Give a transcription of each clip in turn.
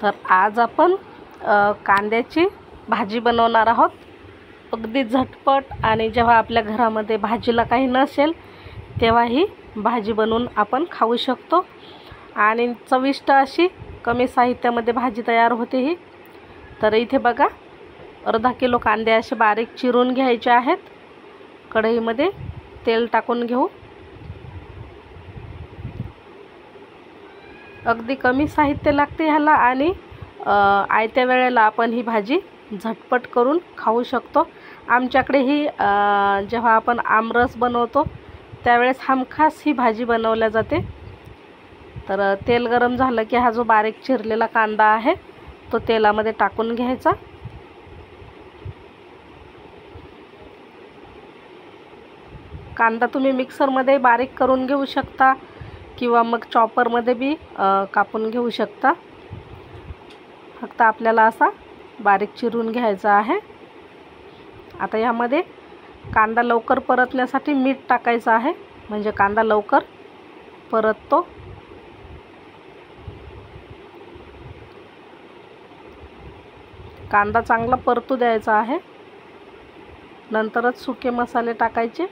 तर आज आपण कांद्याची भाजी बनवणार आहोत। अगदी झटपट आणि जेव्हा आपल्या घरामध्ये भाजीला काही नसेल तेव्हा ही भाजी बनवून आपण खाऊ शकतो आणि चविष्ट अशी कमी साहित्यामध्ये भाजी तयार होते ही। तर इथे बघा अर्धा किलो कांदे असे बारीक चिरून घ्यायचे आहेत। कढईमध्ये तेल टाकून घेऊ। अगदी कमी साहित्य लागते ह्याला आणि आयत्या वेळेला आपण ही भाजी झटपट करून खाऊ शकतो। आमच्याकडे ही जेव्हा आपण आमरस बनवतो त्यावेळेस हमखास ही भाजी बनवल्या जाते। तर तेल गरम झालं की हा जो बारीक चिरलेला कांदा आहे तो तेलामध्ये टाकून घ्यायचा। कांदा तुम्ही मिक्सरमध्ये बारीक करून घेऊ शकता किंवा मग चॉपरमध्ये बी कापून घेऊ शकता। फक्त आपल्याला असा बारीक चिरून घ्यायचा आहे। आता यामध्ये कांदा लवकर परतण्यासाठी मीठ टाकायचं आहे, म्हणजे कांदा लवकर परततो। कांदा चांगला परतू द्यायचा आहे, नंतरच सुके मसाले टाकायचे।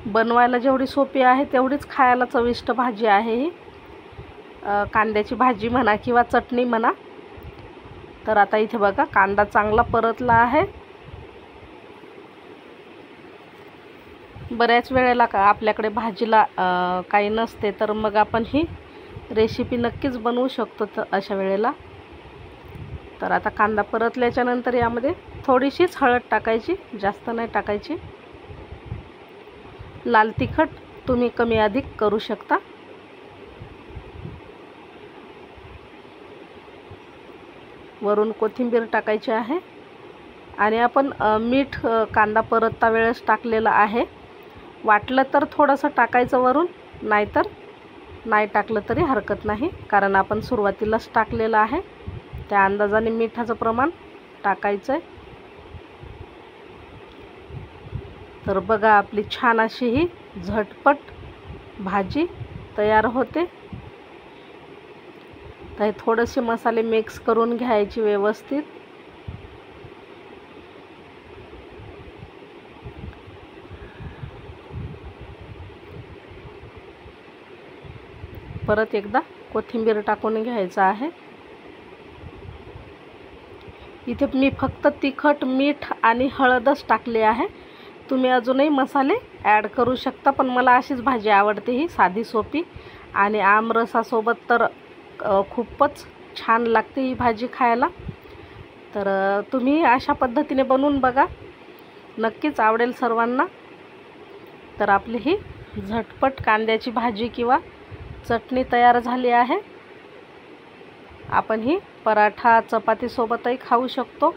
बनवायला जेवढी सोपी आहे तेवढीच खायला चविष्ट भाजी आहे ही। कांद्याची भाजी म्हणा किंवा चटणी म्हणा। तर आता इथे बघा कांदा चांगला परतला आहे। बऱ्याच वेळेला आपल्याकडे भाजीला काही नसते तर मग आपण ही रेसिपी नक्कीच बनवू शकतो तर अशा वेळेला। तर आता कांदा परतल्याच्या नंतर यामध्ये थोडीशीच हळद टाकायची, जास्त नाही टाकायची। लाल तिखट तुम्ही कमी अधिक करू शकता। वरून कोथिंबीर टाकायची आहे आणि आपण मीठ कांदा परतता वेळेस टाकलेलं आहे। वाटलं तर थोडंसं टाकायचं वरून, नाहीतर नाही टाकलं तरी हरकत नाही, कारण आपण सुरुवातीलाच टाकलेलं आहे। त्या अंदाजाने मिठाचं प्रमाण टाकायचं आहे। तर बघा आपली छान अशी ही झटपट भाजी तयार होते। तर थोडेसे मसाले मिक्स करून घ्यायचे व्यवस्थित। परत एकदा कोथिंबीर टाकून घ्यायचं आहे। इथे मी फक्त तिखट, मीठ आणि हळदच टाकले आहे। तुम्ही अजूनही मसाले ॲड करू शकता, पण मला अशीच भाजी आवडते ही साधी सोपी, आणि आमरसासोबत तर खूपच छान लागते ही भाजी खायला। तर तुम्ही अशा पद्धतीने बनवून बघा, नक्कीच आवडेल सर्वांना। तर आपली ही झटपट कांद्याची भाजी किंवा चटणी तयार झाली आहे। आपण ही पराठा चपातीसोबतही खाऊ शकतो।